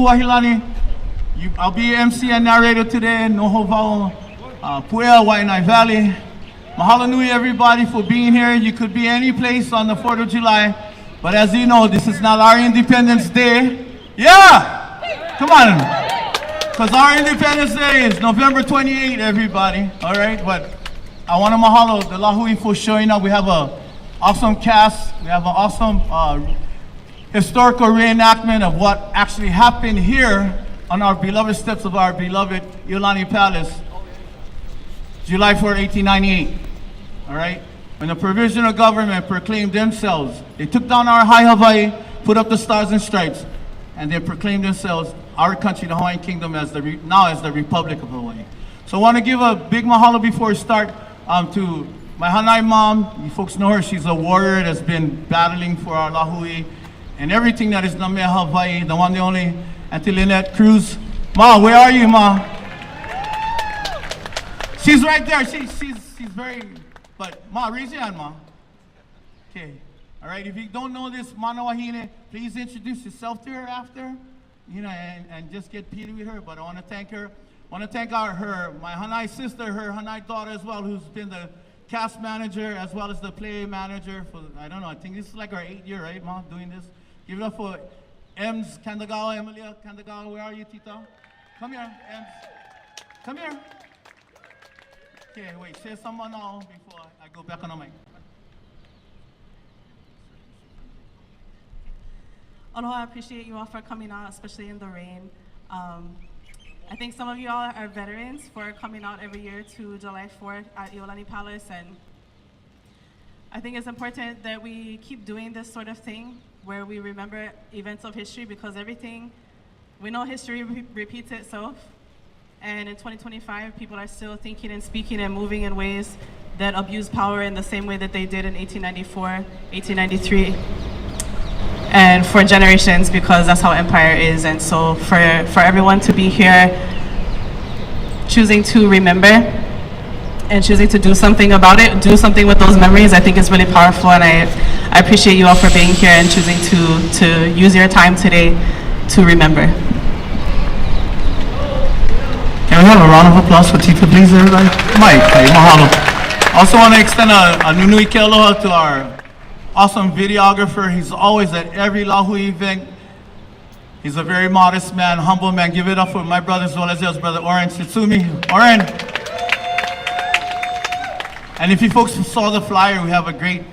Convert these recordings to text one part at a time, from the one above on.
Iolani. I'll be your MC and narrator today. Noho Vau, Puea, Waianae Valley. Mahalo nui everybody for being here. You could be any place on the 4th of July, but as you know, this is not our Independence Day. Yeah! Come on. Because our Independence Day is November 28th, everybody. All right? But I want to mahalo the Lahui for showing up. We have an awesome cast. We have an awesome historical reenactment of what actually happened here on our beloved steps of our beloved Iulani Palace, July 4, 1898. All right? When the provisional government proclaimed themselves, they took down our high Hawaii, put up the stars and stripes, and they proclaimed themselves, our country, the Hawaiian Kingdom, now as the Republic of Hawaii. So I want to give a big mahalo before we start to my Hanai mom. You folks know her. She's a warrior that's been battling for our Lahui and everything that is Namea Hawaii, the one, the only, Auntie Lynette Cruz. Ma, where are you, Ma? She's right there. She's very, but Ma, raise your hand, Ma. Okay. All right, if you don't know this Mana Wahine, please introduce yourself to her after, and just get peely with her. But I want to thank her. I want to thank my Hanai sister, her Hanai daughter as well, who's been the cast manager as well as the play manager for, I don't know, I think this is like our 8th year, right, Ma, doing this? Give it up for Ems Kandagawa, Emilia Kandagawa. Where are you, Tita? Come here, Ems. Come here. Okay, wait, say someone now before I go back on the mic. Aloha, I appreciate you all for coming out, especially in the rain. I think some of you all are veterans for coming out every year to July 4th at Iolani Palace, and I think it's important that we keep doing this sort of thing where we remember events of history, because we know history repeats itself, and in 2025 people are still thinking and speaking and moving in ways that abuse power in the same way that they did in 1894, 1893, and for generations, because that's how empire is. And so for everyone to be here choosing to remember and choosing to do something about it, do something with those memories, I think is really powerful, and I appreciate you all for being here and choosing to use your time today to remember. Can we have a round of applause for Tita, please, everybody? Mike, hey, mahalo. Also want to extend a nunui ke aloha to our awesome videographer. He's always at every Lahui event. He's a very modest man, humble man. Give it up for my brother as well as his brother, Oren Sitsumi. Oren. And if you folks saw the flyer, we have a great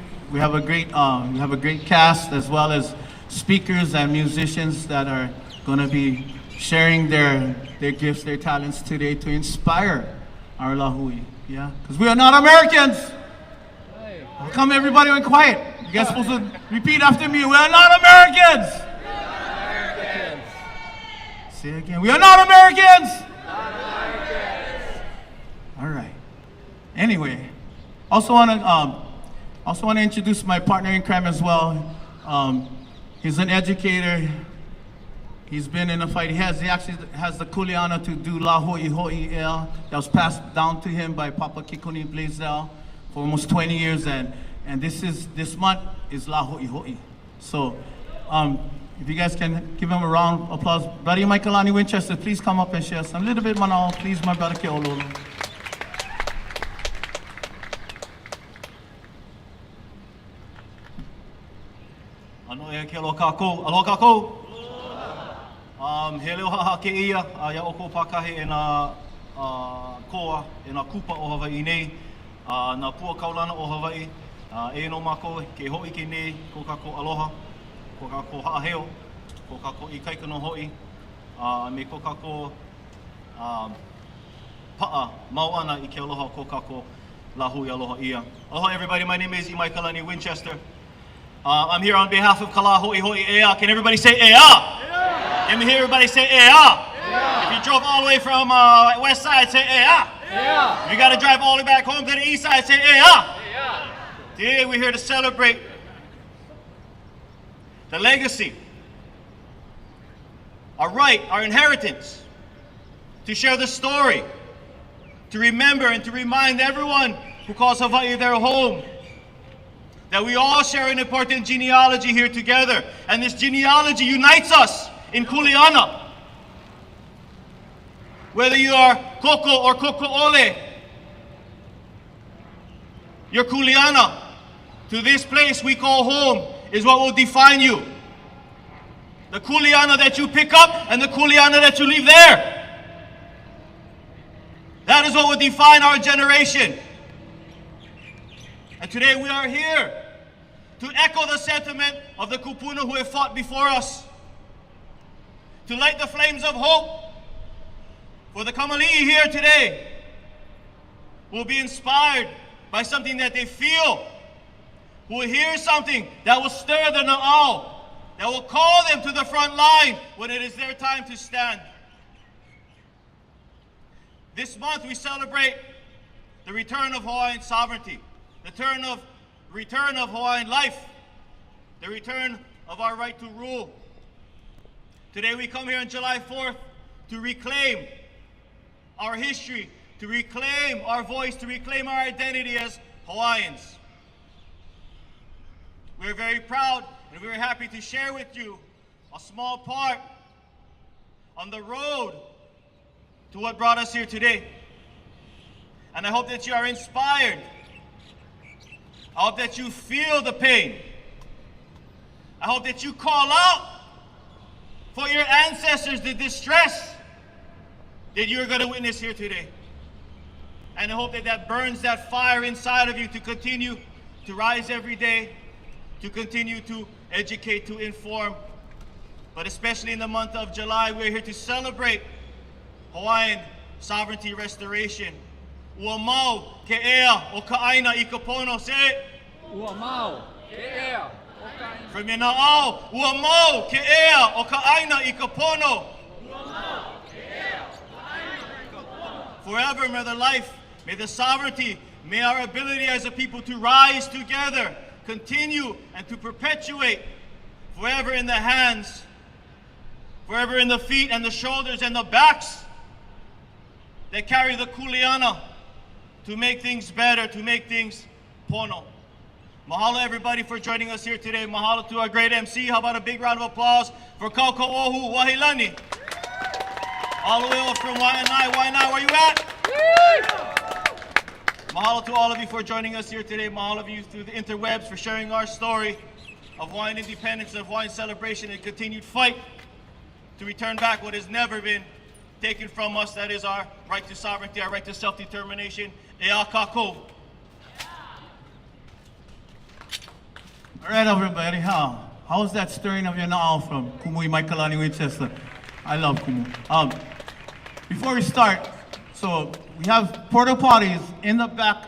cast, as well as speakers and musicians that are going to be sharing their gifts, their talents today to inspire our Lahui. Yeah, because we are not Americans. How come everybody went quiet? You guys supposed to repeat after me. We are not Americans. We are not Americans. Say it again. We are not Americans. Not Americans. All right. Anyway, also want to introduce my partner in crime as well. He's an educator. He's been in a fight. He actually has the kuleana to do La Ho'i Ho'i Ea that was passed down to him by Papa Kikuni Blaisdell for almost 20 years, and this month is La Ho'i Ho'i. So, if you guys can give him a round of applause. Brother Iolani Winchester, please come up and share some little bit, manao, please, my brother Keololo. Ano e ke aloha kākou. Aloha kākou. He leo haha ke ia, ia oko pakahe e nā koa, e nā kupa o Hawaii nei, nā pua kaulana o Hawaii, e no mako ke hoi ke nei, ko kako aloha, ko kako haaheo, ko kako I kaikano hoi, me ko kako paa mau ana I ke aloha ko kako lahui aloha ia. Aloha everybody, my name is Iolani Winchester. I'm here on behalf of Kala Ho'i Ho'i Ea. Can everybody say Ea? Let me hear everybody say Ea. If you drove all the way from west side, say Ea. If you got to drive all the way back home to the east side, say Ea. Today we're here to celebrate the legacy, our right, our inheritance, to share the story, to remember and to remind everyone who calls Hawaii their home that we all share an important genealogy here together, and this genealogy unites us in kuleana. whether you are koko or koko'ole, your kuleana, to this place we call home is what will define you. The kuleana that you pick up and the kuleana that you leave there. That is what will define our generation. And today we are here to echo the sentiment of the kupuna who have fought before us. To light the flames of hope for the kamali'i here today, who will be inspired by something that they feel, who will hear something that will stir the na'au, that will call them to the front line when it is their time to stand. This month we celebrate the return of Hawaiian sovereignty, the return of Hawaiian life, the return of our right to rule. Today we come here on July 4th to reclaim our history, to reclaim our voice, to reclaim our identity as Hawaiians. We're very proud and we're happy to share with you a small part on the road to what brought us here today. And I hope that you are inspired. I hope that you feel the pain. I hope that you call out for your ancestors the distress that you're going to witness here today. And I hope that that burns that fire inside of you to continue to rise every day, to continue to educate, to inform. But especially in the month of July, we're here to celebrate Hawaiian sovereignty restoration. Ua mau ke ea o ka aina I ka pono. Say it. Ua mau ke ea o ka aina. From your na'au. Ua mau ke ea o ka aina I ka pono. Forever may the life, may the sovereignty, may our ability as a people to rise together continue and to perpetuate forever in the hands, forever in the feet and the shoulders and the backs that carry the kuleana to make things better, to make things pono. Mahalo everybody for joining us here today. Mahalo to our great MC. How about a big round of applause for Kaukaohu Wahilani? All the way over from Waianae, where you at? Mahalo to all of you for joining us here today. Mahalo of you through the interwebs for sharing our story of Hawaiian independence, of Hawaiian celebration and continued fight to return back what has never been taken from us. That is our right to sovereignty, our right to self-determination. E a kako. All right, everybody, how's that stirring of your na'au from Kumui Maikalani Winchester? I love Kumu. Before we start, so we have porta potties in the back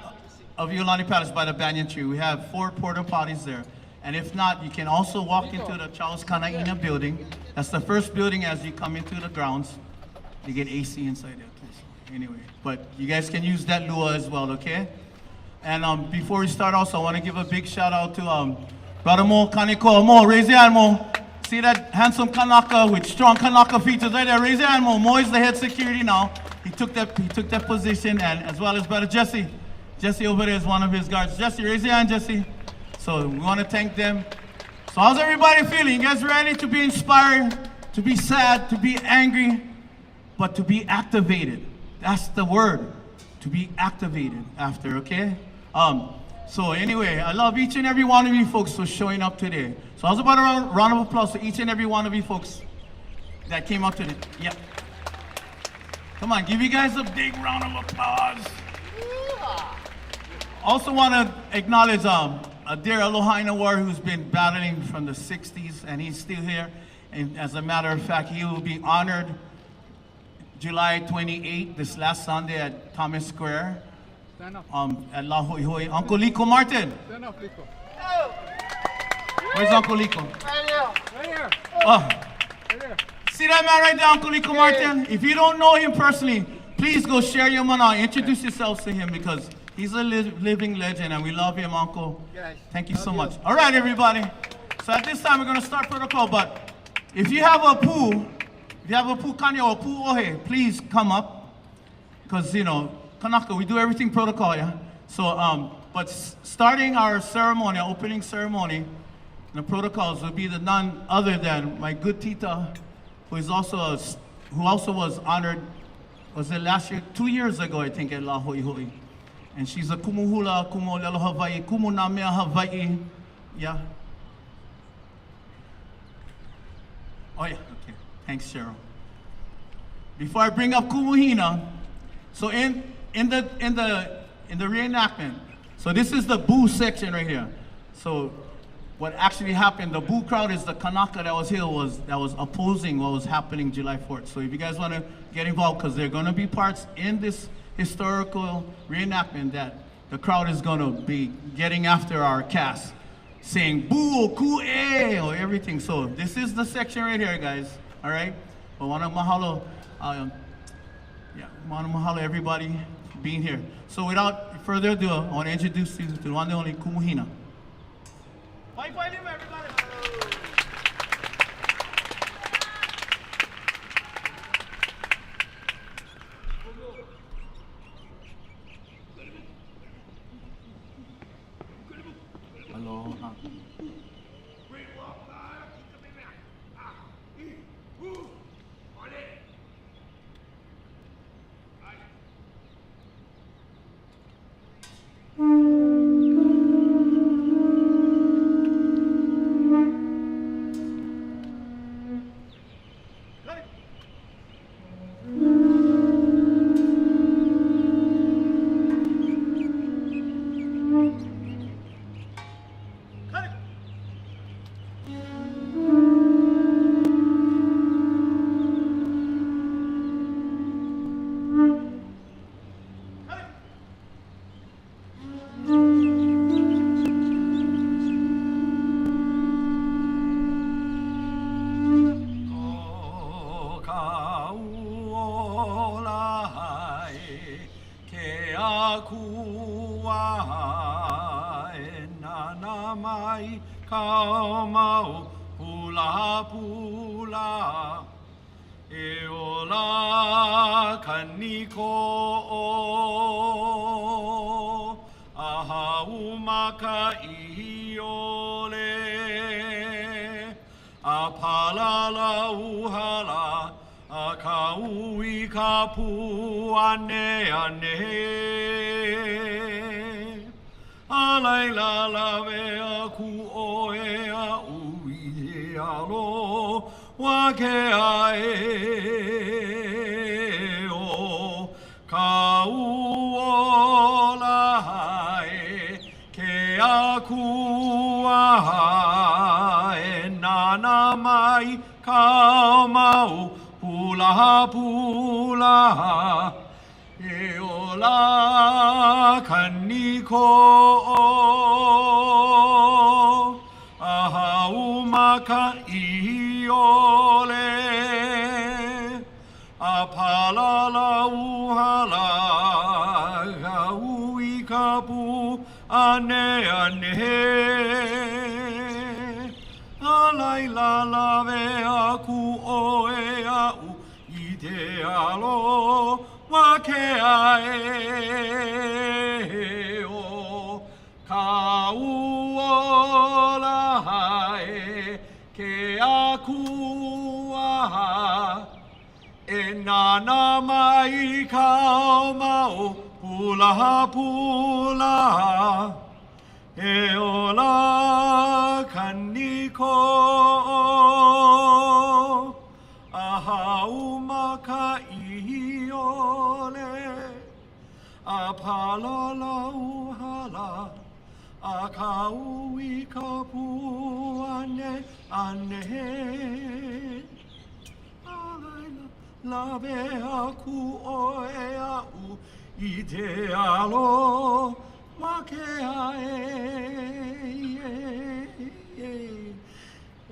of Iolani Palace by the banyan tree. We have 4 porta potties there. And if not, you can also walk into the Charles Kanaina building. That's the first building as you come into the grounds. You get AC inside there too. So anyway, but you guys can use that lua as well, okay? And before we start also, I want to give a big shout out to Brother Mo Kaneko. Mo, raise your hand, Mo. See that handsome Kanaka with strong Kanaka features right there? Raise your hand, Mo. Mo is the head security now. He took that position, and as well as Brother Jesse. Jesse over there is one of his guards. Jesse, raise your hand, Jesse. So we want to thank them. So how's everybody feeling? You guys ready to be inspired, to be sad, to be angry, but to be activated? That's the word, to be activated after, okay? So anyway, I love each and every one of you folks for showing up today. So how's about a round of applause for each and every one of you folks that came up today? Yeah. Come on, give you guys a big round of applause. Also want to acknowledge a dear Alohaina warrior who's been battling from the 60s, and he's still here. And as a matter of fact, he will be honored July 28th, this last Sunday at Thomas Square. At La Hoi Hoi. Uncle Lico Martin. Stand up, Lico. Where's Uncle Lico? Right here. Oh. Right there. See that man right there, Uncle Lico Martin? If you don't know him personally, please go share your mana. Introduce yourselves to him because he's a living legend and we love him, Uncle. Thank you so much. All right, everybody. So at this time, we're going to start protocol. But if you have a poo, kanya or poo ohe, please come up. Because, you know, Kanaka, we do everything protocol, yeah? So, but starting our ceremony, our opening ceremony, the protocols will be none other than my good tita, who also was honored was it last year? 2 years ago, I think, at La Hoi Hoi. And she's a kumuhula, kumolelo Hawaii, kumunamea Hawaii. Yeah. Oh yeah, okay. Thanks, Cheryl. Before I bring up Kumuhina, so in the reenactment, so this is the boo section right here. So what actually happened, the boo crowd is the Kanaka that was here that was opposing what was happening July 4th. So if you guys want to get involved, because there are going to be parts in this historical reenactment that the crowd is going to be getting after our cast, saying boo, ku e, or everything. So this is the section right here, guys. All right. But wanna mahalo, wanna mahalo everybody for being here. So without further ado, I want to introduce you to the one and only Kumuhina. Bye, everybody. Aloha.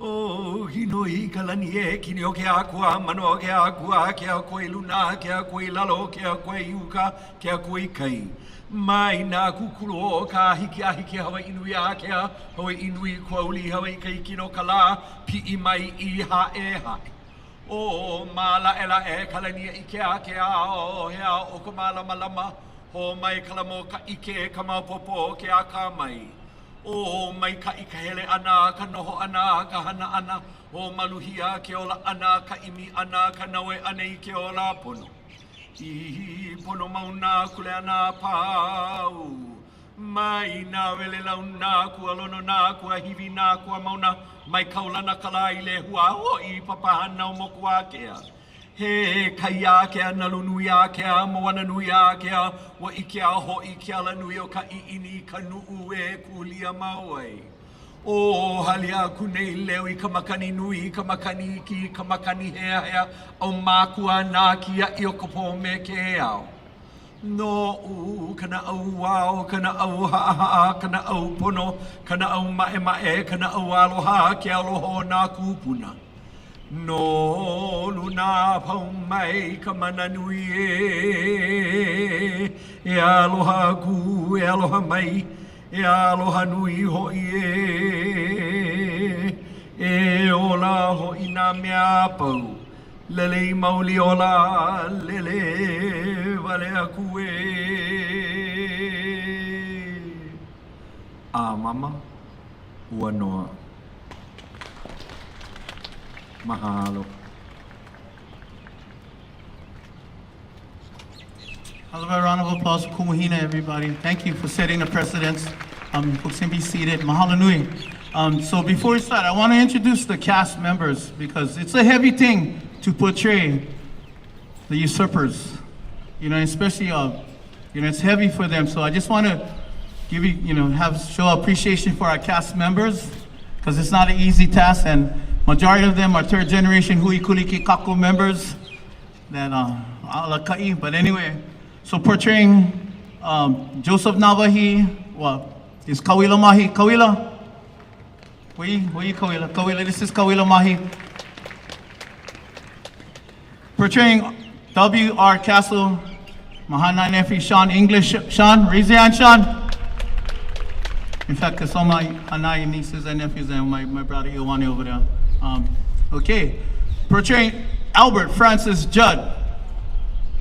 Oh, hinoi kalani e kini o ke akua, manoa ke akua, ke a koe luna, ke a koe lalo, ke a koe iuka, ke a koe kai. Mai nā kukuro o ka hiki ahi ke Hawaii inui a ke a Hawaii inui kwauli Hawaii kai kino kala, pi I mai I ha e hae. O mala ela e kalani e ke a o hea o ka malama lama, ho mai kalamo ka ike ka maupopo ke a ka mai. O mai ka ika hele ana, ka noho ana, ka hana ana, o maluhia ke ola ana, ka imi ana, ka naue ana I ke ola pono. I pono mauna kule ana pau. Mai na wele launa kua lono na kua hivi na kua mauna. Mai kaulana kala i le hua hoi papahana o moku akea. He kai akea nalu nui akea, moana nui akea. Wa ike a hoi ke ala nui o ka iini ka nuu e kulia mauai. O halia kunei leo I ka makani nui, ka makani iki, ka makani hea hea. Au mākua nā kia I o kapo me ke au. No u kana au wao, kana au haa, kana au pono, kana au mae mae, kana au aloha ke aloho nā kupuna. No luna pau mai ka mana nui e aloha ku, e aloha mai, e aloha nui hoi e ola hoi nā mea pau. Lele I mauli ola, lele vale aku e. A mama, ua noa. Mahalo. How's about a round of applause for Kumuhina, everybody. Thank you for setting the precedence. Folks can be seated. Mahalo nui. So before we start, I want to introduce the cast members because it's a heavy thing to portray the usurpers, especially, it's heavy for them. So I just want to give you, show appreciation for our cast members because it's not an easy task, and majority of them are third generation Hui Kuliki Kako members that alakai. But anyway, so portraying Joseph Navahi, is Kawila Mahi. Kawila? Where you Kawila? Kawila, this is Kawila Mahi. Portraying W.R. Castle, Mahana Nefi Sean English. Sean, raise your hand, Sean. In fact, because all my Hanai nieces and nephews and my brother Iolani over there. Okay. Portraying Albert Francis Judd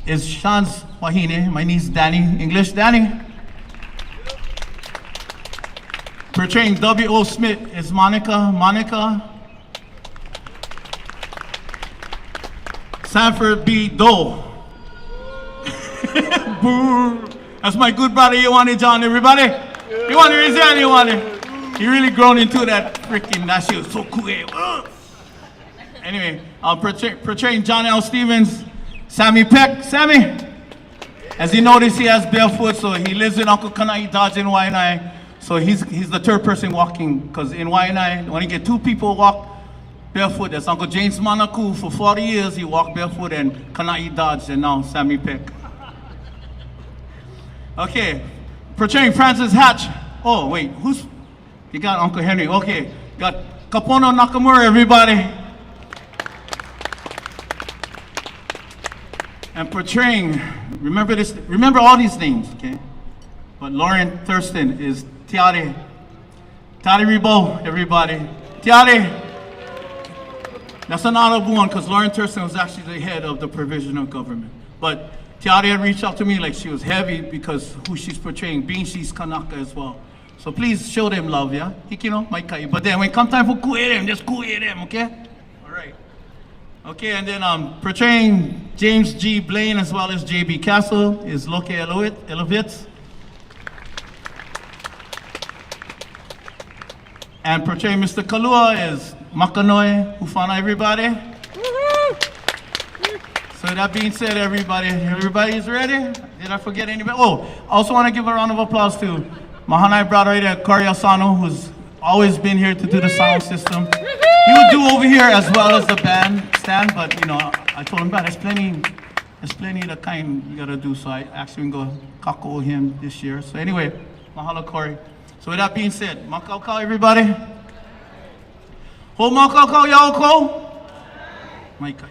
is Sean's wahine, my niece Danny. English, Danny. Portraying W.O. Smith is Monica. Monica. Sanford B. Dole. Boo. That's my good brother Iolani John, everybody. Iolani, raise your hand, Iolani. He really grown into that freaking, that shit was so cool. Anyway, portraying John L. Stevens, Sammy Peck. Sammy, as you notice, he has barefoot, so he lives in Uncle Kanai Dodge in Waianae. So he's the third person walking, because in Waianae, when you get two people walk barefoot, that's Uncle James Manaku. For 40 years, he walked barefoot, and Kanai Dodge, and now Sammy Peck. Okay, portraying Francis Hatch. Oh, wait, you got Uncle Henry. Okay, got Kapono Nakamura, everybody. And portraying, remember all these names, okay? But Lauren Thurston is Tiare. Tiare Ribo, everybody. Tiare. That's an honorable one because Lauren Thurston was actually the head of the provisional government. But Tiare reached out to me like she was heavy because who she's portraying, being she's Kanaka as well. So please show them love, yeah? Hikino, Maikai. But then when it comes time for kuhe them, just kuhe them, okay? All right. Okay, and then portraying James G. Blaine as well as J.B. Castle is Loke Elovitz. And portraying Mr. Kalua is Makanoe Hufana, everybody. So that being said, everybody's ready? Did I forget anybody? Oh, I also want to give a round of applause to Mahanai brother right there, Kari Asano, who's always been here to do the sound system. He would do over here as well as the band stand, but I told him, there's plenty of kind you gotta do, so I actually go kako him this year. So anyway, mahalo Kari. So with that being said, makaukau everybody. Ho makaukau yaoko. Maikai.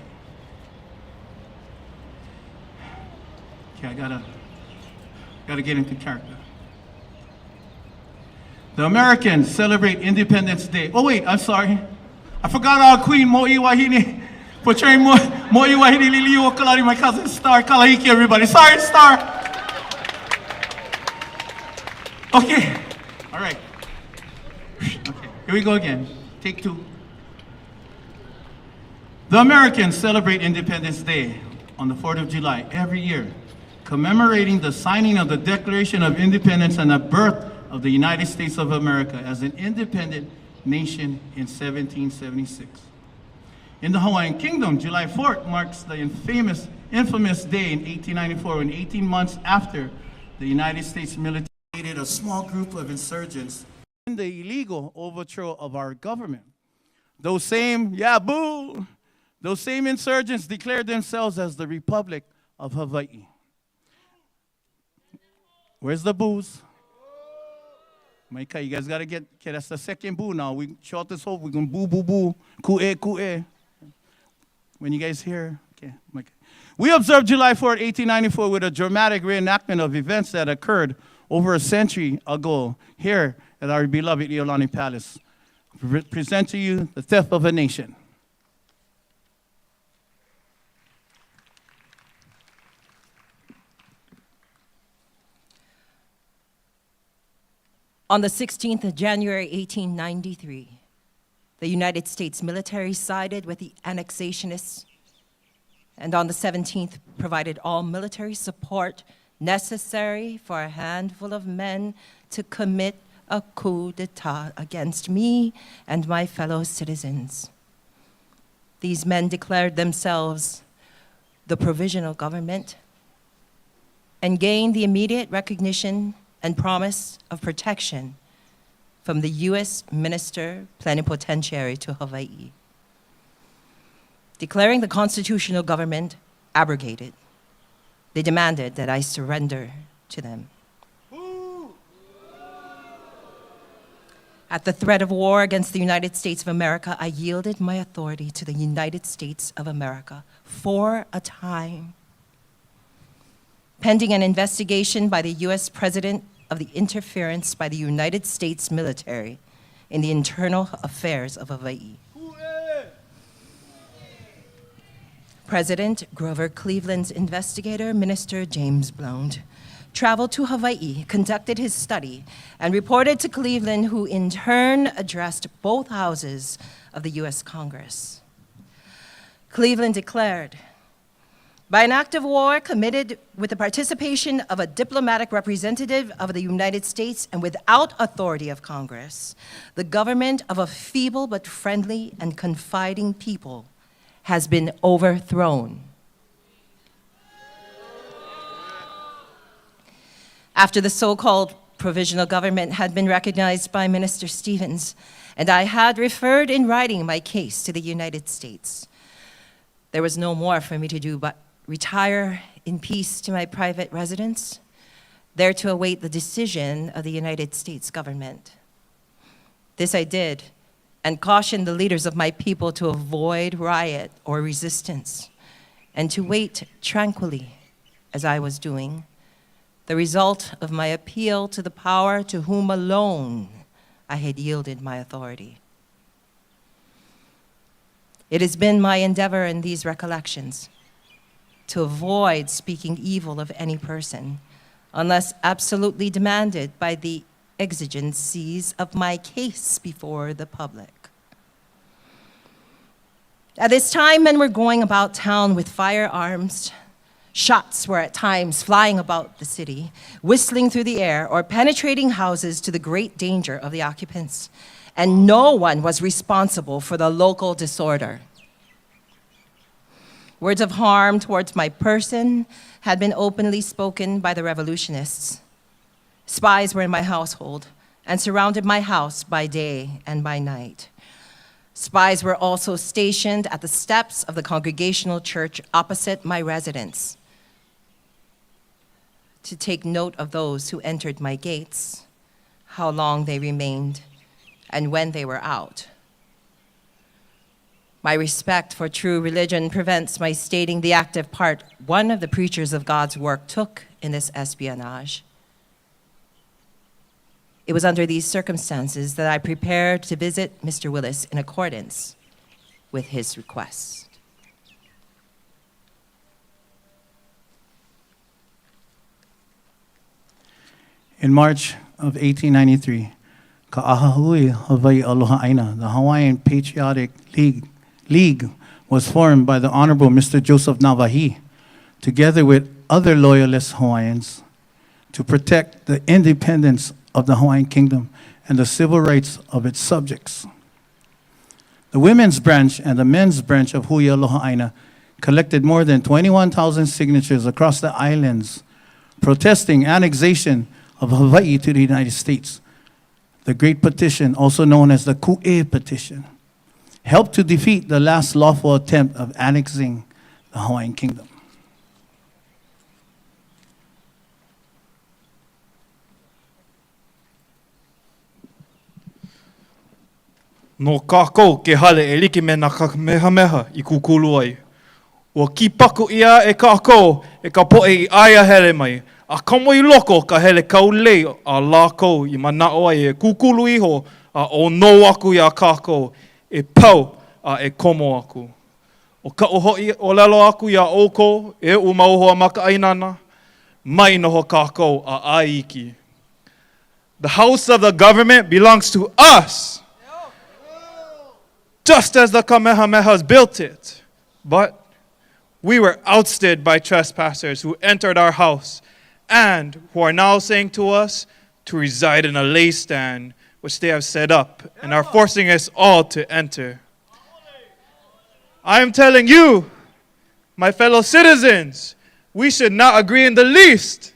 Okay, I gotta get into character. The Americans celebrate Independence Day. Oh wait, I'm sorry. I forgot our queen, Mo'i Wahine. Portraying Mo'i Wahine Liliu Okalari, my cousin Star Kalahiki, everybody. Sorry, Star. Okay, all right. Okay, here we go again. Take two. The Americans celebrate Independence Day. on the 4th of July every year, commemorating the signing of the Declaration of Independence and the birth of the United States of America as an independent nation in 1776. In the Hawaiian Kingdom, July 4th marks the infamous day in 1894 when 18 months after the United States military created a small group of insurgents in the illegal overthrow of our government. Those same insurgents declared themselves as the Republic of Hawaii. Where's the booze? Micah, you guys gotta get, okay, that's the second boo now. We short this hope, we can boo, boo, boo, ku'e. When you guys hear, okay, Micah. We observed July 4th, 1894 with a dramatic reenactment of events that occurred over a century ago here at our beloved Iolani Palace. Present to you the theft of a nation. On the 16th of January, 1893, the United States military sided with the annexationists, and on the 17th provided all military support necessary for a handful of men to commit a coup d'etat against me and my fellow citizens. These men declared themselves the provisional government and gained the immediate recognition and promise of protection from the U.S. Minister Plenipotentiary to Hawaii, declaring the constitutional government abrogated. They demanded that I surrender to them. At the threat of war against the United States of America, I yielded my authority to the United States of America for a time, pending an investigation by the U.S. President of the interference by the United States military in the internal affairs of Hawaii. President Grover Cleveland's investigator, Minister James Blount, traveled to Hawaii, conducted his study, and reported to Cleveland, who in turn addressed both houses of the U.S. Congress. Cleveland declared, by an act of war committed with the participation of a diplomatic representative of the United States and without authority of Congress, the government of a feeble but friendly and confiding people has been overthrown. After the so-called provisional government had been recognized by Minister Stevens, and I had referred in writing my case to the United States, there was no more for me to do but retire in peace to my private residence, there to await the decision of the United States government. This I did, and cautioned the leaders of my people to avoid riot or resistance, and to wait tranquilly, as I was doing, the result of my appeal to the power to whom alone I had yielded my authority. It has been my endeavor in these recollections to avoid speaking evil of any person unless absolutely demanded by the exigencies of my case before the public. At this time, men were going about town with firearms. Shots were at times flying about the city, whistling through the air or penetrating houses to the great danger of the occupants, and no one was responsible for the local disorder. Words of harm towards my person had been openly spoken by the revolutionists. Spies were in my household and surrounded my house by day and by night. Spies were also stationed at the steps of the Congregational Church opposite my residence to take note of those who entered my gates, how long they remained, and when they were out. My respect for true religion prevents my stating the active part one of the preachers of God's work took in this espionage. It was under these circumstances that I prepared to visit Mr. Willis in accordance with his request. In March of 1893, Ka'ahahui Hawaii Aloha Aina, the Hawaiian Patriotic League was formed by the Honorable Mr. Joseph Navahi, together with other loyalist Hawaiians, to protect the independence of the Hawaiian Kingdom and the civil rights of its subjects. The women's branch and the men's branch of Hui Aloha Aina collected more than 21,000 signatures across the islands protesting annexation of Hawaii to the United States. The Great Petition, also known as the Ku'e Petition, helped to defeat the last lawful attempt of annexing the Hawaiian Kingdom. No kākou ke hale e like me nā kamehameha I kukulu ai. Ua ki paku ia e kākou e ka poe I aia hele mai. A kamo I loko ka hele kaulei a lākou I manao ai e kukulu iho a o no aku ia kākou e pau a e komo aku. O ka ohoi o lalo aku ia oko e umauho a maka ainana, mai noho kākou a aiki. The house of the government belongs to us. Just as the Kamehamehas built it. But we were ousted by trespassers who entered our house and who are now saying to us to reside in a lay stand which they have set up and are forcing us all to enter. I am telling you, my fellow citizens, we should not agree in the least.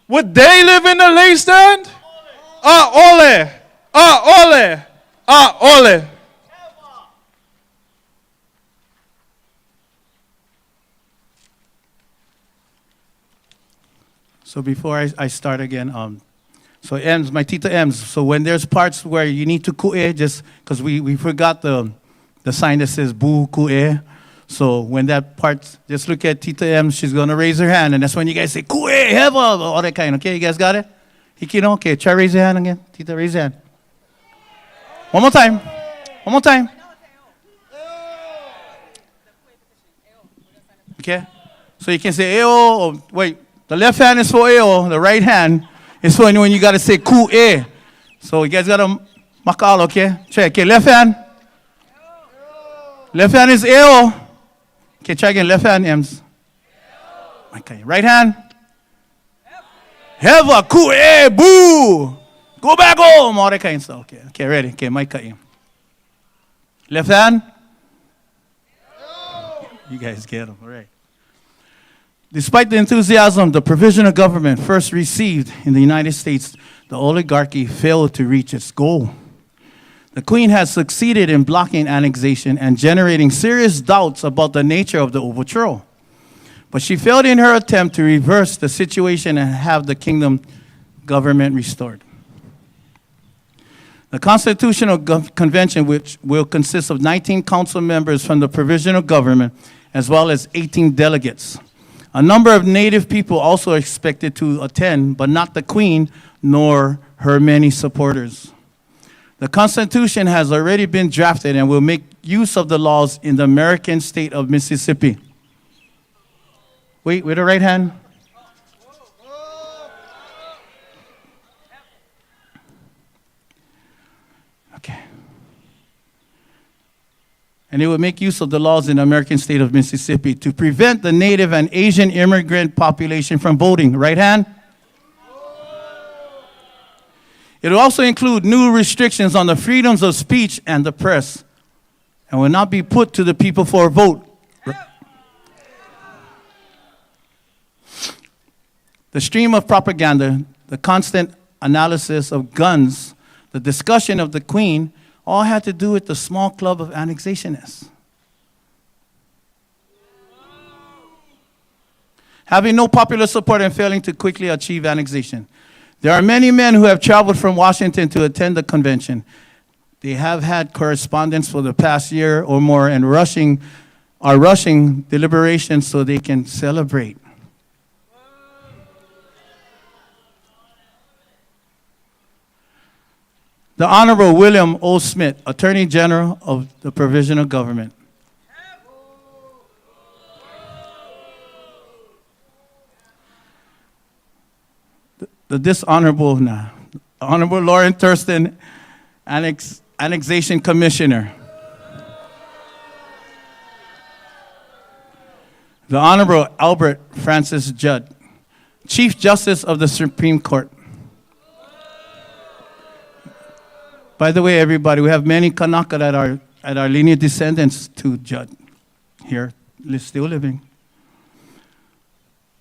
Would they live in a lay stand? Ole! Ole! Ole! So before I start again, so Ems, my Tita Ems, so when there's parts where you need to ku'e, just because we forgot the sign that says bu ku'e. So when that part, just look at Tita Ems, she's going to raise her hand, and that's when you guys say ku'e, heva, all that kind, okay? You guys got it? Hikino, okay, try raise your hand again. Tita, raise your hand. One more time. One more time. Okay? So you can say eo, or wait. The left hand is for eo, the right hand is for when you got to say ku'e. So you guys got to makal, okay? Try, okay, left hand. Left hand is eo. Okay, try again, left hand, Ems. Okay, right hand. Heva, ku'e, boo. Go back home, all that kind of stuff. Okay, ready? Okay, mic cut you. Left hand. You guys get them, all right. Despite the enthusiasm the provisional government first received in the United States, the oligarchy failed to reach its goal. The Queen has succeeded in blocking annexation and generating serious doubts about the nature of the overthrow. But she failed in her attempt to reverse the situation and have the kingdom government restored. The Constitutional Convention, which will consist of 19 council members from the provisional government, as well as 18 delegates. A number of native people also are expected to attend, but not the Queen nor her many supporters. The Constitution has already been drafted and will make use of the laws in the American state of Mississippi. Wait, with the right hand. Okay. And it will make use of the laws in the American state of Mississippi to prevent the native and Asian immigrant population from voting. Right hand? It will also include new restrictions on the freedoms of speech and the press and will not be put to the people for a vote. The stream of propaganda, the constant analysis of guns, the discussion of the Queen, all had to do with the small club of annexationists. Having no popular support and failing to quickly achieve annexation. There are many men who have traveled from Washington to attend the convention. They have had correspondence for the past year or more and are rushing deliberations so they can celebrate. The Honorable William O. Smith, Attorney General of the Provisional Government. The Dishonorable Honorable Lauren Thurston, Annexation Commissioner. The Honorable Albert Francis Judd, Chief Justice of the Supreme Court. By the way, everybody, we have many Kanaka that are lineage descendants to Judd here, still living.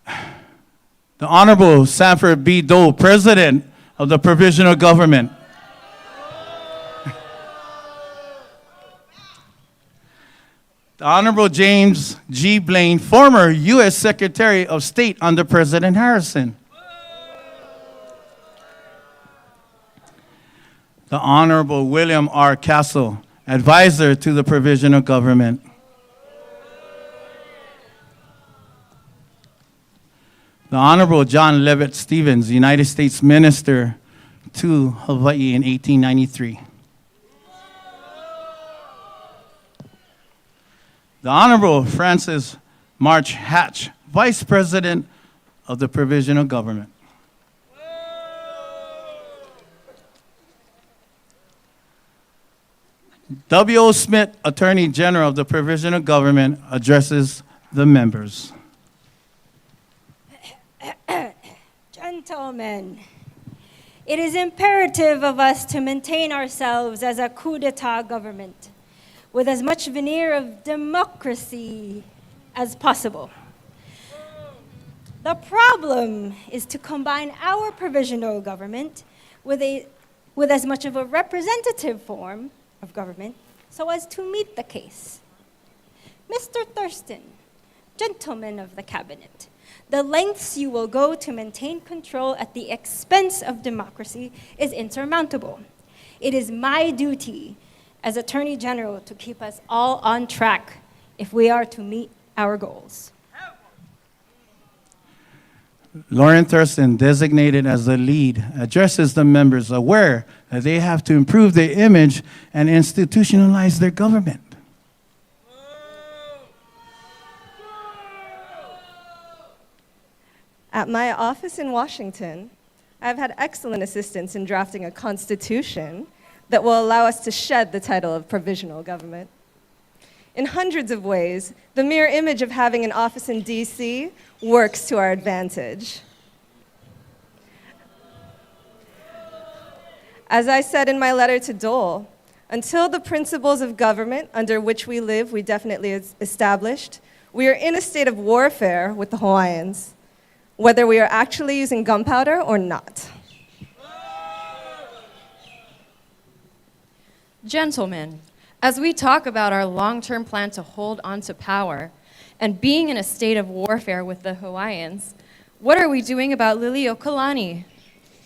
The Honorable Sanford B. Dole, President of the Provisional Government. The Honorable James G. Blaine, former U.S. Secretary of State under President Harrison. The Honorable William R. Castle, Advisor to the Provisional Government. The Honorable John Levitt Stevens, United States Minister to Hawaii in 1893. The Honorable Francis March Hatch, Vice President of the Provisional Government. W.O. Smith, Attorney General of the Provisional Government, addresses the members. Gentlemen, it is imperative of us to maintain ourselves as a coup d'etat government with as much veneer of democracy as possible. The problem is to combine our provisional government with as much of a representative form of government so as to meet the case. Mr. Thurston, gentlemen of the cabinet, the lengths you will go to maintain control at the expense of democracy is insurmountable. It is my duty as Attorney General to keep us all on track if we are to meet our goals. Lauren Thurston, designated as the lead, addresses the members aware that they have to improve their image and institutionalize their government. At my office in Washington, I've had excellent assistance in drafting a constitution that will allow us to shed the title of provisional government. In hundreds of ways, the mere image of having an office in DC works to our advantage. As I said in my letter to Dole, until the principles of government under which we live we definitely established, we are in a state of warfare with the Hawaiians, whether we are actually using gunpowder or not. Gentlemen, as we talk about our long-term plan to hold on to power and being in a state of warfare with the Hawaiians, what are we doing about Liliuokalani?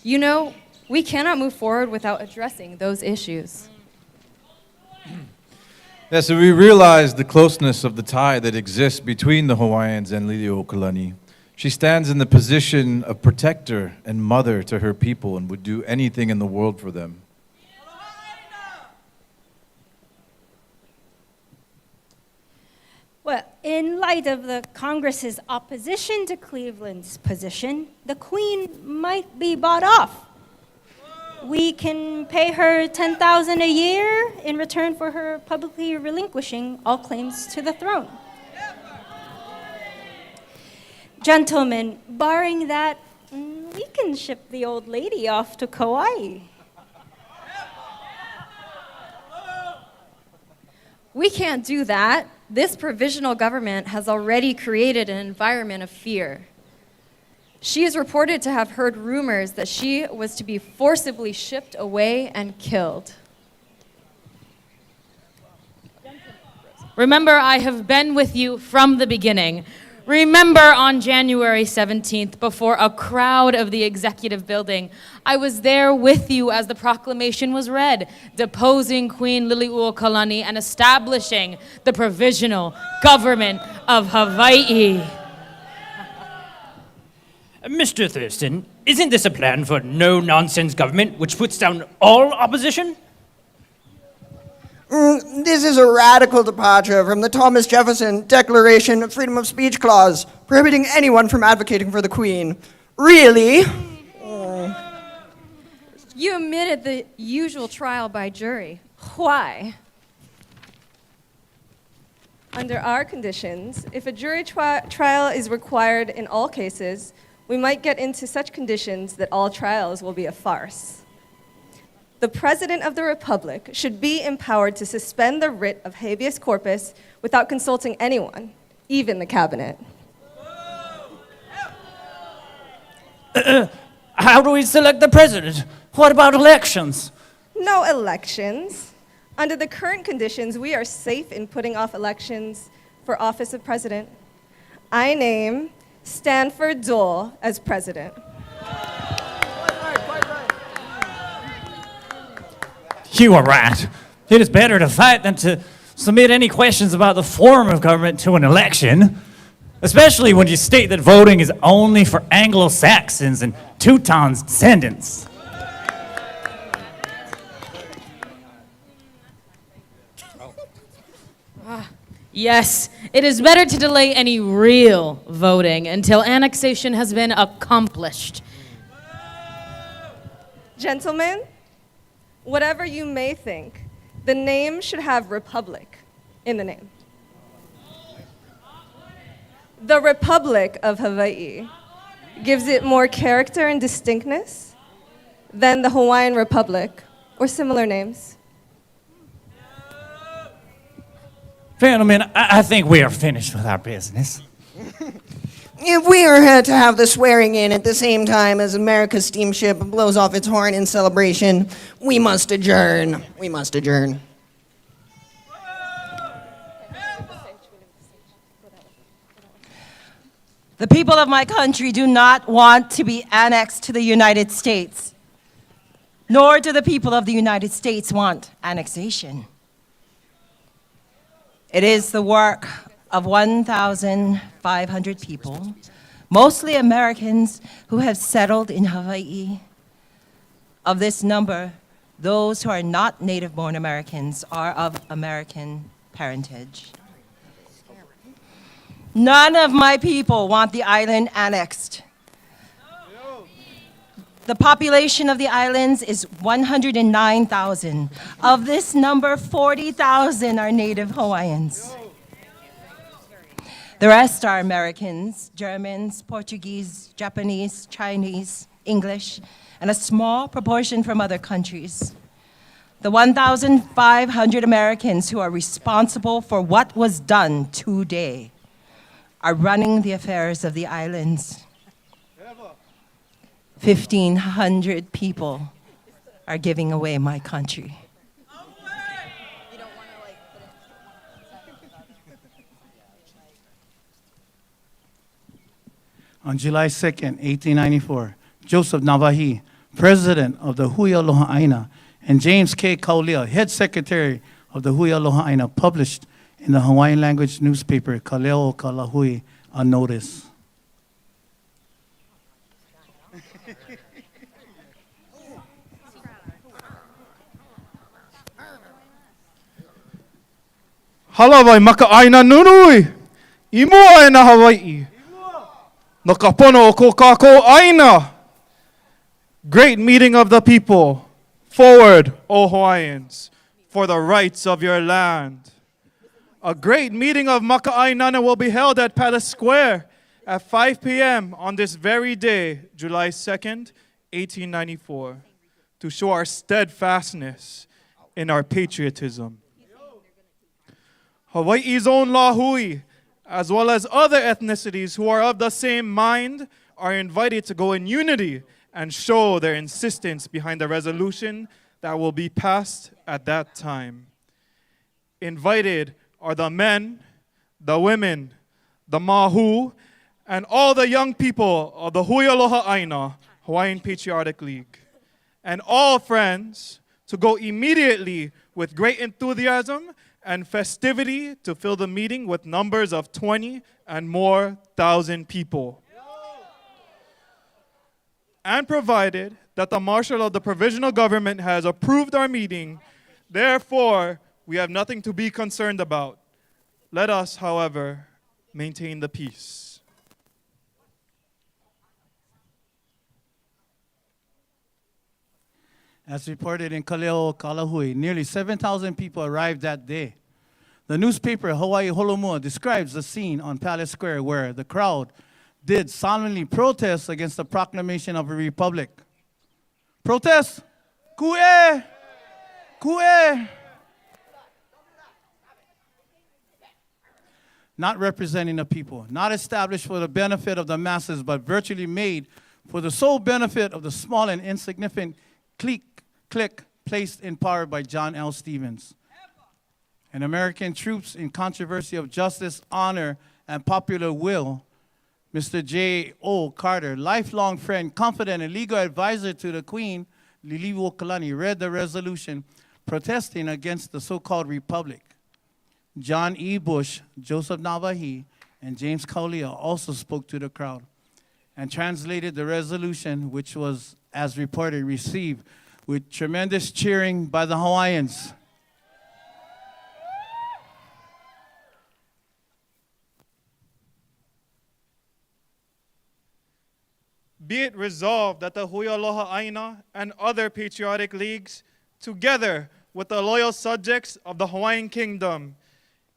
You know, we cannot move forward without addressing those issues. Yeah, so we realize the closeness of the tie that exists between the Hawaiians and Liliuokalani. She stands in the position of protector and mother to her people and would do anything in the world for them. Well, in light of the Congress's opposition to Cleveland's position, the Queen might be bought off. We can pay her $10,000 a year in return for her publicly relinquishing all claims to the throne. Gentlemen, barring that, we can ship the old lady off to Kauai. We can't do that. This provisional government has already created an environment of fear. She is reported to have heard rumors that she was to be forcibly shipped away and killed. Remember, I have been with you from the beginning. Remember on January 17th, before a crowd of the executive building, I was there with you as the proclamation was read, deposing Queen Liliuokalani and establishing the Provisional Government of Hawaii. Mr. Thurston, isn't this a plan for no-nonsense government which puts down all opposition? This is a radical departure from the Thomas Jefferson Declaration of Freedom of Speech Clause, prohibiting anyone from advocating for the Queen. Really? You omitted the usual trial by jury. Why? Under our conditions, if a jury trial is required in all cases, we might get into such conditions that all trials will be a farce. The President of the Republic should be empowered to suspend the writ of habeas corpus without consulting anyone, even the cabinet. How do we select the president? What about elections? No elections. Under the current conditions, we are safe in putting off elections for office of president. I name Stanford Dole as president. You are right. It is better to fight than to submit any questions about the form of government to an election, especially when you state that voting is only for Anglo-Saxons and Teuton's descendants. Yes, it is better to delay any real voting until annexation has been accomplished. Gentlemen, whatever you may think, the name should have Republic in the name. The Republic of Hawaii gives it more character and distinctness than the Hawaiian Republic or similar names. Gentlemen, I think we are finished with our business. If we are to have the swearing in at the same time as America's steamship blows off its horn in celebration, we must adjourn. We must adjourn. The people of my country do not want to be annexed to the United States, nor do the people of the United States want annexation. It is the work of 1,500 people, mostly Americans who have settled in Hawaii. Of this number, those who are not native-born Americans are of American parentage. None of my people want the island annexed. The population of the islands is 109,000. Of this number, 40,000 are native Hawaiians. The rest are Americans, Germans, Portuguese, Japanese, Chinese, English, and a small proportion from other countries. The 1,500 Americans who are responsible for what was done today are running the affairs of the islands. 1,500 people are giving away my country. On July 2nd, 1894, Joseph Navahi, president of the Hui Aloha Aina, and James K. Kaulia, head secretary of the Hui Aloha Aina, published in the Hawaiian language newspaper Kaleo Kalahui a notice. Halawai maka aina nunui. Imua e na Hawaii. No ka pono o ko kākou aina. Great meeting of the people. Forward, O Hawaiians, for the rights of your land. A great meeting of Maka'ainana will be held at Palace Square at 5 p.m. on this very day, July 2nd, 1894, to show our steadfastness in our patriotism. Hawaii's own Lahui, as well as other ethnicities who are of the same mind, are invited to go in unity and show their insistence behind the resolution that will be passed at that time. Invited are the men, the women, the mahu, and all the young people of the Hui Aloha Aina, Hawaiian Patriotic League, and all friends to go immediately with great enthusiasm and festivity to fill the meeting with numbers of 20 and more thousand people. And provided that the Marshal of the Provisional Government has approved our meeting, therefore, we have nothing to be concerned about. Let us, however, maintain the peace. As reported in Kaleo Kalahui, nearly 7,000 people arrived that day. The newspaper Hawaii Holomua describes the scene on Palace Square where the crowd did solemnly protest against the proclamation of a republic. Protest? Kue! Kue! Not representing the people, not established for the benefit of the masses, but virtually made for the sole benefit of the small and insignificant clique placed in power by John L. Stevens. And American troops in controversy of justice, honor, and popular will, Mr. J.O. Carter, lifelong friend, confidant, and legal advisor to the Queen, Liliuokalani, read the resolution protesting against the so-called republic. John E. Bush, Joseph Navahi, and James Kaulia also spoke to the crowd and translated the resolution, which was, as reported, received with tremendous cheering by the Hawaiians. Be it resolved that the Hui Aloha Aina and other patriotic leagues, together with the loyal subjects of the Hawaiian Kingdom,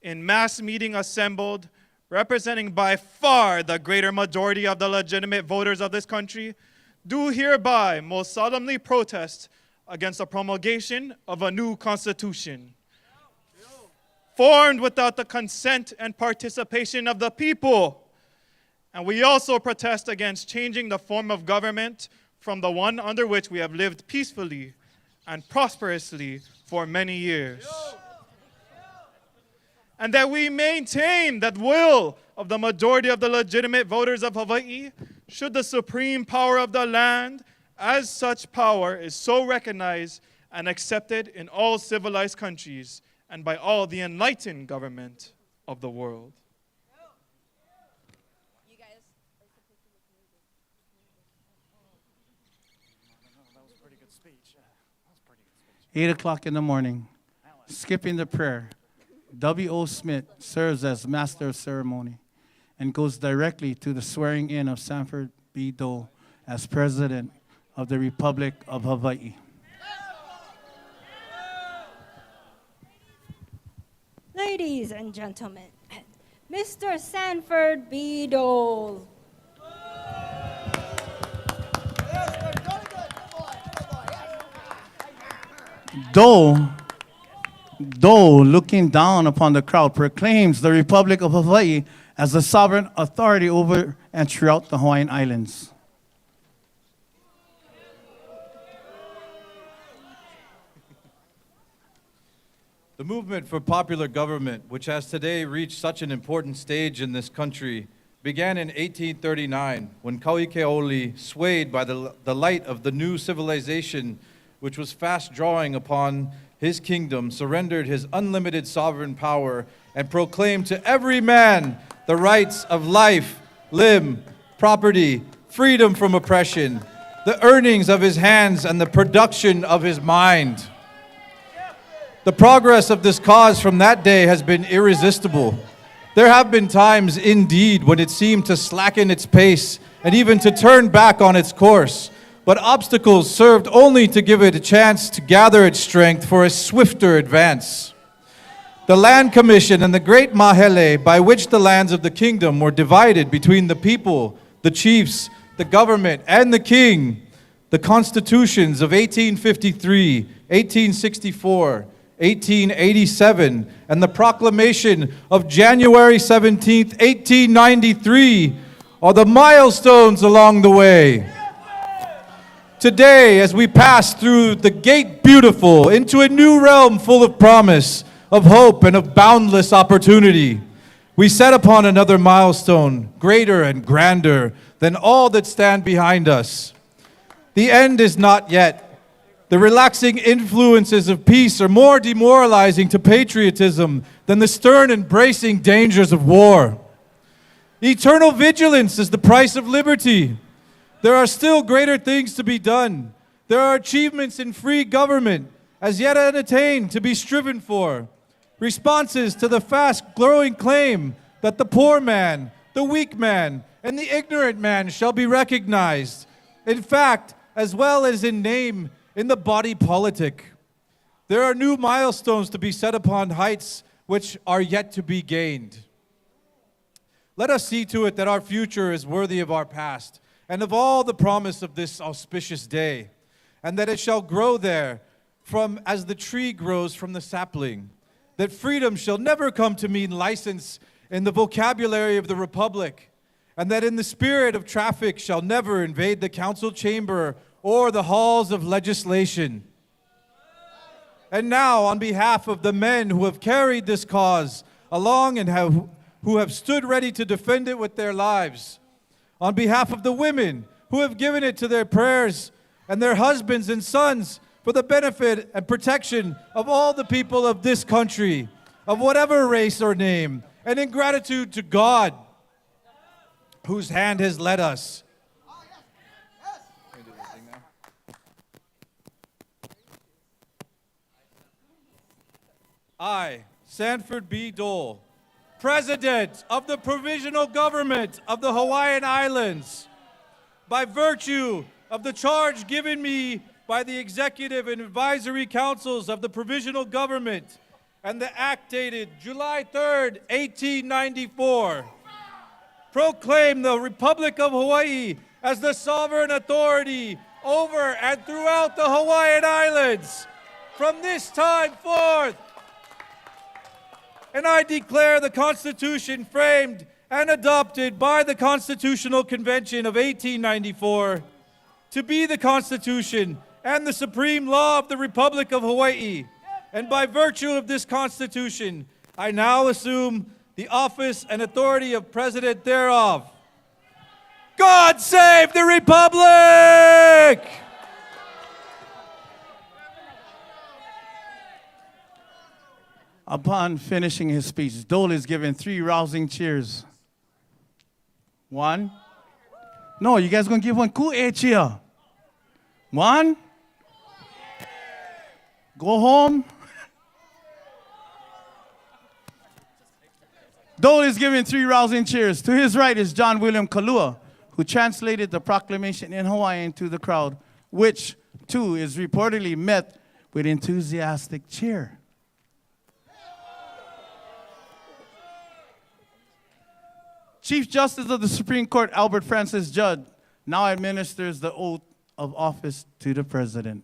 in mass meeting assembled, representing by far the greater majority of the legitimate voters of this country, do hereby most solemnly protest against the promulgation of a new constitution, formed without the consent and participation of the people. And we also protest against changing the form of government from the one under which we have lived peacefully and prosperously for many years. And that we maintain that will of the majority of the legitimate voters of Hawaii, should the supreme power of the land, as such power is so recognized and accepted in all civilized countries and by all the enlightened government of the world. 8 o'clock in the morning, skipping the prayer, W.O. Smith serves as master of ceremony and goes directly to the swearing in of Sanford B. Dole as President of the Republic of Hawaii. Ladies and gentlemen, Mr. Sanford B. Dole. Dole, looking down upon the crowd, proclaims the Republic of Hawaii as the sovereign authority over and throughout the Hawaiian Islands. The movement for popular government, which has today reached such an important stage in this country, began in 1839 when Kauikeaoli, swayed by the light of the new civilization which was fast drawing upon his kingdom, surrendered his unlimited sovereign power and proclaimed to every man the rights of life, limb, property, freedom from oppression, the earnings of his hands and the production of his mind. The progress of this cause from that day has been irresistible. There have been times, indeed, when it seemed to slacken its pace and even to turn back on its course. But obstacles served only to give it a chance to gather its strength for a swifter advance. The Land Commission and the Great Mahele, by which the lands of the kingdom were divided between the people, the chiefs, the government, and the king, the constitutions of 1853, 1864, 1887, and the proclamation of January 17th, 1893, are the milestones along the way. Today, as we pass through the Gate Beautiful into a new realm full of promise, of hope, and of boundless opportunity, we set upon another milestone, greater and grander than all that stand behind us. The end is not yet. The relaxing influences of peace are more demoralizing to patriotism than the stern and bracing dangers of war. Eternal vigilance is the price of liberty. There are still greater things to be done. There are achievements in free government, as yet unattained, to be striven for. Responses to the fast-growing claim that the poor man, the weak man, and the ignorant man shall be recognized, in fact, as well as in name, in the body politic. There are new milestones to be set upon heights which are yet to be gained. Let us see to it that our future is worthy of our past and of all the promise of this auspicious day, and that it shall grow there from as the tree grows from the sapling, that freedom shall never come to mean license in the vocabulary of the Republic, and that in the spirit of traffic shall never invade the council chamber or the halls of legislation. And now, on behalf of the men who have carried this cause along and who have stood ready to defend it with their lives, on behalf of the women who have given it to their prayers and their husbands and sons for the benefit and protection of all the people of this country, of whatever race or name, and in gratitude to God, whose hand has led us. I, Sanford B. Dole, President of the Provisional Government of the Hawaiian Islands, by virtue of the charge given me by the Executive and Advisory Councils of the Provisional Government and the act dated July 3rd, 1894, proclaim the Republic of Hawaii as the sovereign authority over and throughout the Hawaiian Islands from this time forth. And I declare the Constitution framed and adopted by the Constitutional Convention of 1894 to be the Constitution and the supreme law of the Republic of Hawaii. And by virtue of this Constitution, I now assume the office and authority of President thereof. God save the Republic! Upon finishing his speech, Dole is given 3 rousing cheers. 1. No, you guys gonna give one ku'e cheer. 1. Go home. Dole is given 3 rousing cheers. To his right is John William Kalua, who translated the proclamation in Hawaiian to the crowd, which, too, is reportedly met with enthusiastic cheer. Chief Justice of the Supreme Court, Albert Francis Judd, now administers the oath of office to the President.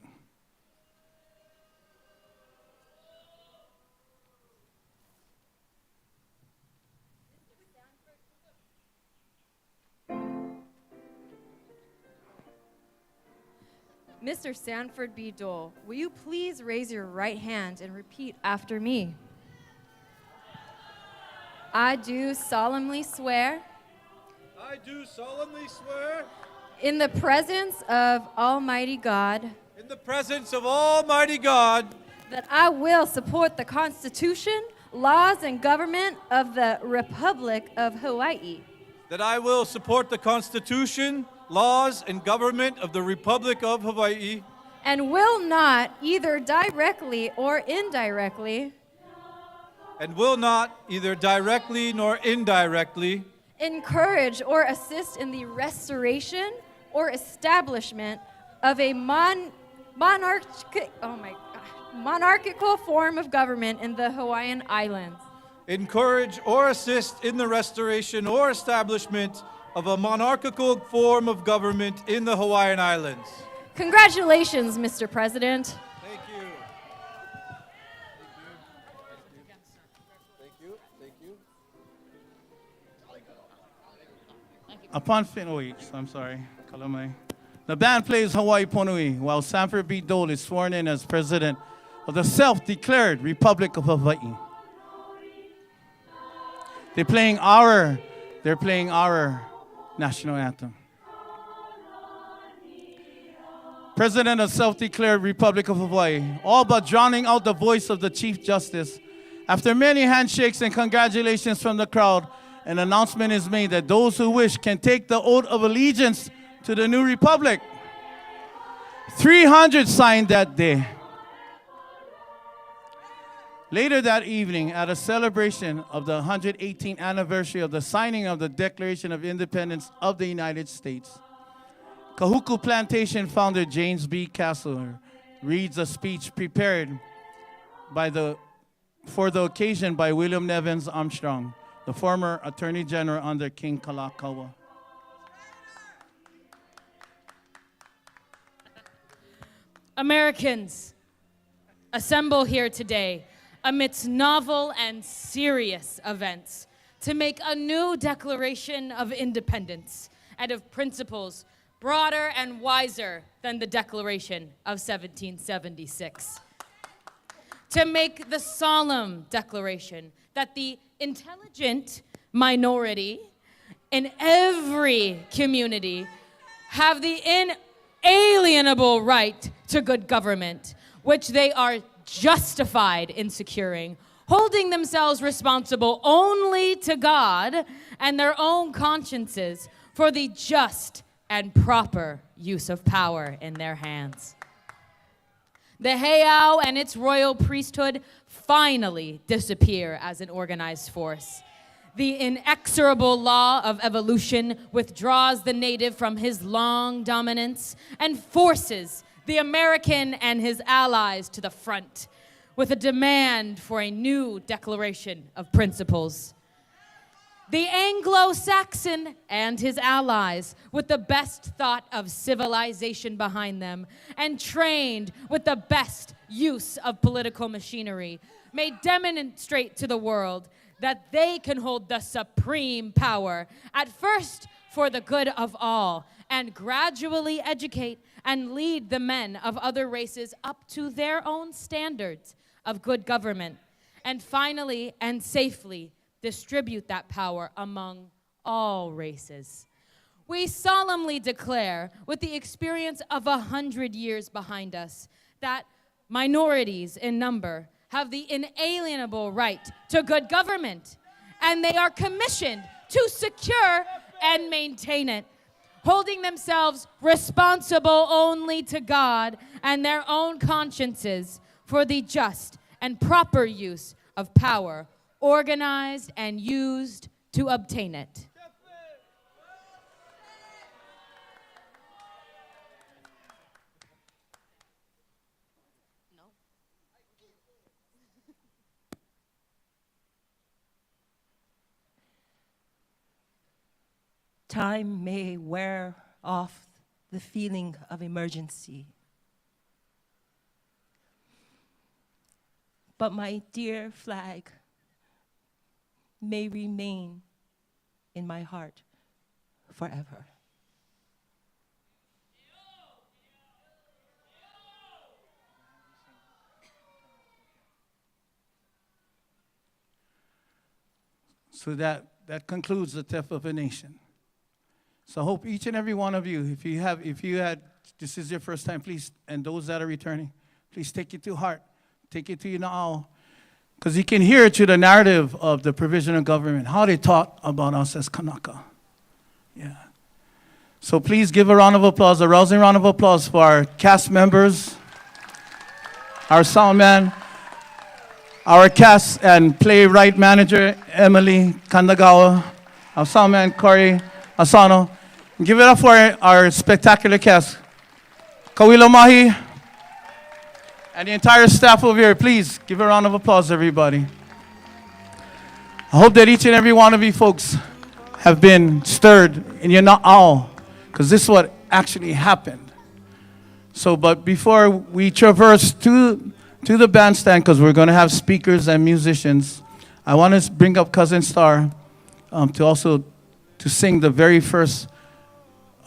Mr. Sanford B. Dole, will you please raise your right hand and repeat after me? I do solemnly swear. I do solemnly swear. In the presence of Almighty God. In the presence of Almighty God. That I will support the Constitution, laws, and government of the Republic of Hawaii. That I will support the Constitution, laws, and government of the Republic of Hawaii. And will not, either directly or indirectly, and will not, either directly nor indirectly, encourage or assist in the restoration or establishment of a monarchical form of government in the Hawaiian Islands. Encourage or assist in the restoration or establishment of a monarchical form of government in the Hawaiian Islands. Congratulations, Mr. President. Thank you. Upon I'm sorry, Kalamai. The band plays Hawaii Ponui while Sanford B. Dole is sworn in as President of the self-declared Republic of Hawaii. They're playing our national anthem. President of self-declared Republic of Hawaii, all but drowning out the voice of the Chief Justice. After many handshakes and congratulations from the crowd, an announcement is made that those who wish can take the oath of allegiance to the new republic. 300 signed that day. Later that evening, at a celebration of the 118th anniversary of the signing of the Declaration of Independence of the United States, Kahuku Plantation founder James B. Castler reads a speech prepared by the for the occasion by William Nevins Armstrong, the former Attorney General under King Kalakaua. Americans, assemble here today amidst novel and serious events to make a new Declaration of Independence and of principles broader and wiser than the Declaration of 1776. To make the solemn declaration that the intelligent minority in every community have the inalienable right to good government, which they are justified in securing, holding themselves responsible only to God and their own consciences for the just and proper use of power in their hands. The heiau and its royal priesthood finally disappear as an organized force. The inexorable law of evolution withdraws the native from his long dominance and forces the American and his allies to the front with a demand for a new declaration of principles. The Anglo-Saxon and his allies, with the best thought of civilization behind them and trained with the best use of political machinery, may demonstrate to the world that they can hold the supreme power, at first for the good of all, and gradually educate and lead the men of other races up to their own standards of good government, and finally and safely distribute that power among all races. We solemnly declare, with the experience of 100 years behind us, that minorities in number have the inalienable right to good government, and they are commissioned to secure and maintain it, holding themselves responsible only to God and their own consciences for the just and proper use of power, organized and used to obtain it. Time may wear off the feeling of emergency, but my dear flag may remain in my heart forever. So that concludes the Theft of a Nation. So I hope each and every one of you, if you had, this is your first time, please, and those that are returning, please take it to heart, take it to your na'au, because you can hear it through the narrative of the provisional government, how they taught about us as Kanaka. Yeah. So please give a round of applause, a rousing round of applause for our cast members, our sound man, our cast and playwright manager, Emily Kandagawa, our sound man, Corey Asano. Give it up for our spectacular cast. Kawilo Mahi, and the entire staff over here. Please give a round of applause, everybody. I hope that each and every one of you folks have been stirred and you're not all, because this is what actually happened. So, but before we traverse to the bandstand, because we're going to have speakers and musicians, I want to bring up Cousin Star to sing the very first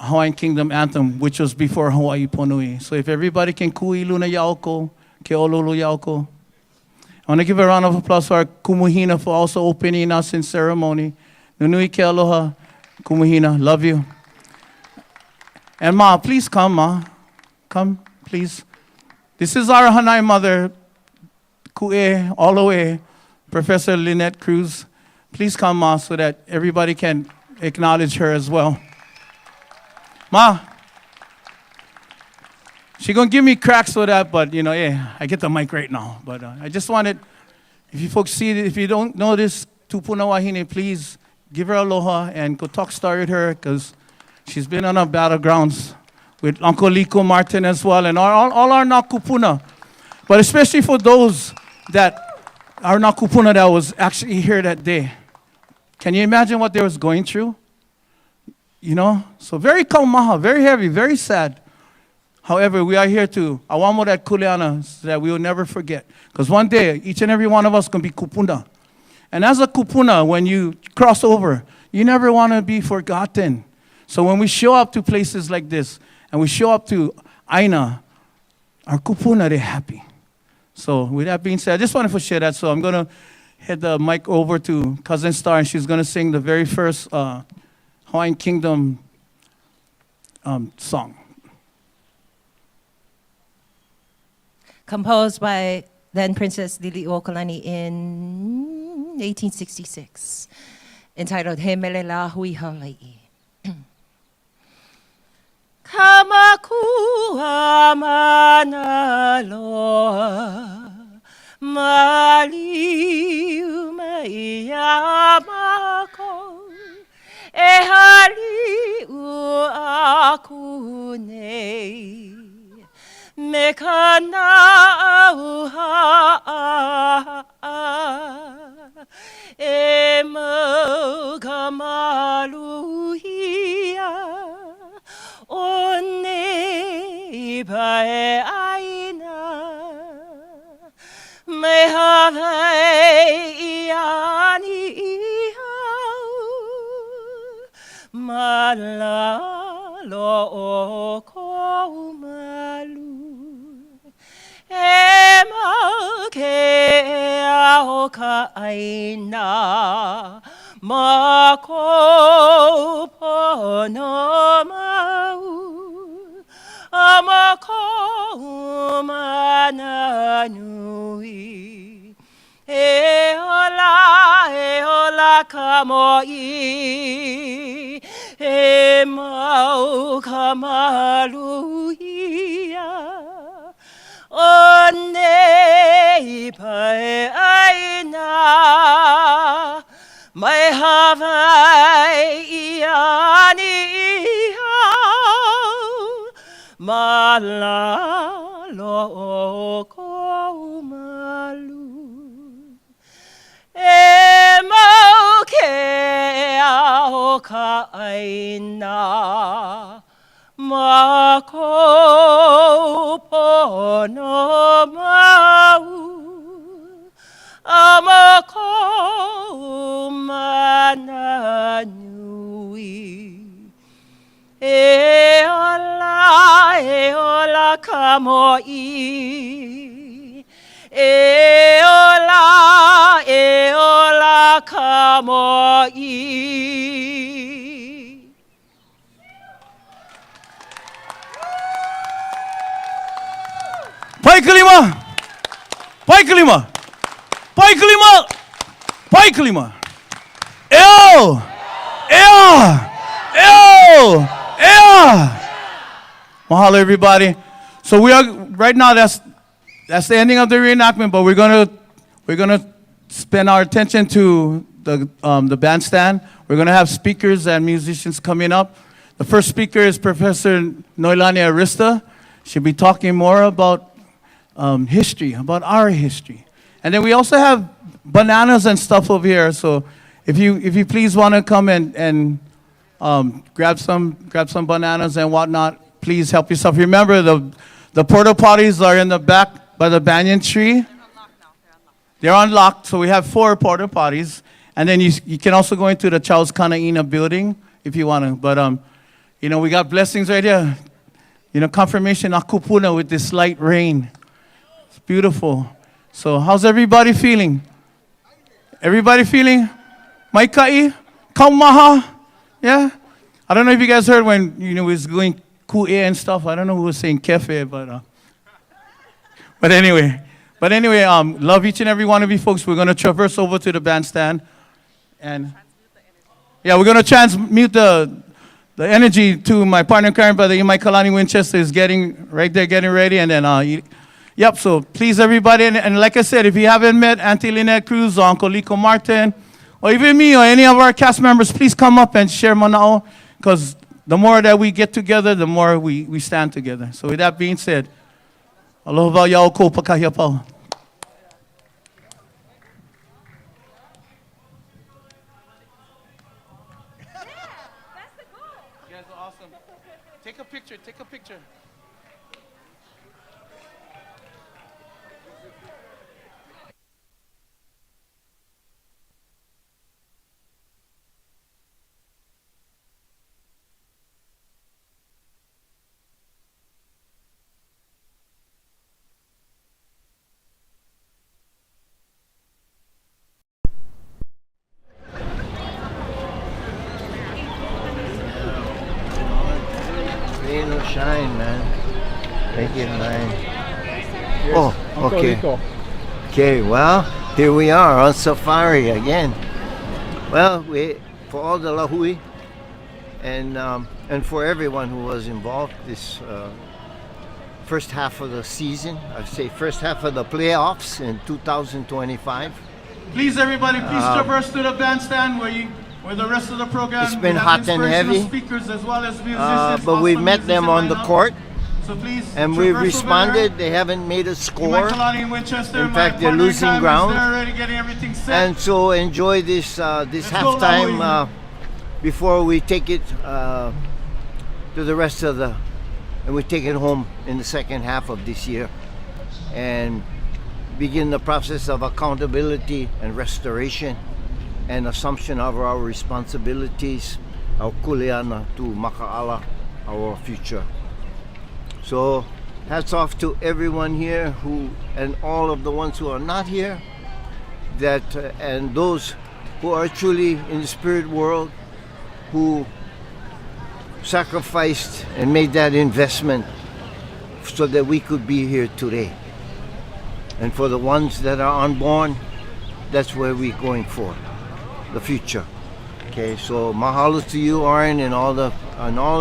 Hawaiian Kingdom anthem, which was before Hawaii Ponui. So if everybody can kui luna yaoko, ke ololu yaoko. I want to give a round of applause for our kumuhina for also opening us in ceremony. Nunui ke aloha, kumuhina, love you. And Ma, please come, Ma. Come, please. This is our Hanai mother, Ku'e, all the way, Professor Lynette Cruz. Please come, Ma, so that everybody can acknowledge her as well. Ma, she gonna give me cracks for that, but you know, yeah, I get the mic right now. But I just wanted, if you folks see it, if you don't know this, Tupuna Wahine, please give her aloha and go talk story with her, because she's been on our battlegrounds with Uncle Liko Martin as well, and all our Nakupuna. But especially for those that our Mokupuni that was actually here that day. Can you imagine what they was going through? You know? So very kaumaha, very heavy, very sad. However, we are here to awamo that kuleana so that we will never forget. Because one day, each and every one of us can be kupuna. And as a kupuna, when you cross over, you never want to be forgotten. So when we show up to places like this, and we show up to Aina, our kupuna, they're happy. So with that being said, I just wanted to share that. So I'm going to head the mic over to Cousin Star, and she's going to sing the very first Hawaiian Kingdom song. Composed by then Princess Liliuokalani in 1866, entitled He Melela Hui Hawaii. Kamakua manaloa maliu maiyamako e hari u aku nei me kana auha e mo kamaluhia o nei pae aina me Hawaii Iani ihau malalo o kou malu e mau ke ao ka aina ma kou pono mau a ma kou mana nui e ola ka mo'i e mau ka maluia o nei pae aina mai Hawaii Iani ihau malalo o kou malu e mau ke ao ka aina ma kou pono mau a ma kou mana nui e ola ka mo'i e ola ka mo'i. Pai kalima! Pai kalima! Pai kalima! Pai kalima! Eo! Eo! Eo! Eo! Mahalo, everybody. So we are right now. That's the ending of the reenactment. But we're gonna spend our attention to the bandstand. We're gonna have speakers and musicians coming up. The first speaker is Professor Iolani Arista. She'll be talking more about history, about our history. And then we also have bananas and stuff over here. So if you please want to come and grab some bananas and whatnot, please help yourself. Remember, the porta potties are in the back by the banyan tree. They're unlocked, so we have 4 porta potties. And then you can also go into the Charles Kanaina building if you want to. But you know, we got blessings right here. You know, confirmation Ahupua with this light rain. It's beautiful. So how's everybody feeling? Everybody feeling? Maikai? Kaumaha? Yeah? I don't know if you guys heard when, you know, we was going ku'e and stuff. I don't know who was saying kefe, but anyway. Love each and every one of you folks. We're going to traverse over to the bandstand. And yeah, we're going to transmute the energy to my partner, Karen, brother, Imai Kalani Winchester is getting ready. And then, yep, so please, everybody. And like I said, if you haven't met Auntie Lynette Cruz or Uncle Lico Martin, or even me or any of our cast members, please come up and share mana'o, because the more that we get together, the more we stand together. So with that being said, aloha yao ko pakahiapau. Awesome. Take a picture, take a picture. Rain or shine, man. Make it mine. Oh, Uncle okay. Rico. Okay, well, here we are on safari again. Well, for all the lahui and for everyone who was involved this first half of the season, I say first half of the playoffs in 2025. Please, everybody, please traverse to the bandstand where the rest of the program. It's been we have hot and inspirational heavy, speakers as well as musicians. but we awesome met them musician on the lineup. court. So please, And we've traverse over responded. there. They haven't made a My score. Kalani in Winchester, In my fact, they're partner in losing crime is ground. there already getting everything set. And so enjoy this this Let's go, halftime Lahui. before we take it to the rest of the, and we take it home in the second half of this year, and begin the process of accountability and restoration, and assumption of our responsibilities, our kuleana to makaala, our future. So hats off to everyone here and all of the ones who are not here, and those who are truly in the spirit world, who sacrificed and made that investment so that we could be here today. And for the ones that are unborn, that's where we're going for, the future. Okay, so mahalo to you, Oren, and all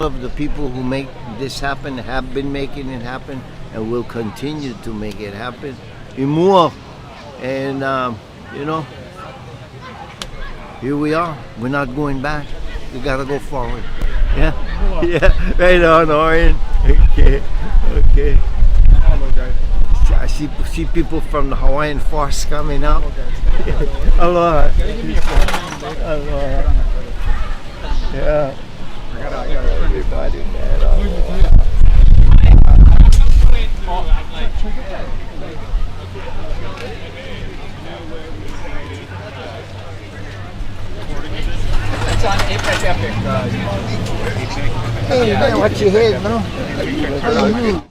of the people who make this happen, have been making it happen, and will continue to make it happen. Imua, and here we are. We're not going back. We gotta go forward. Yeah, yeah. Right on, Oren. Okay, okay. I see people from the Hawaiian force coming up. Aloha. Aloha. Yeah. Everybody, man. It's on Apex Epic. Hey, man, watch your head, bro.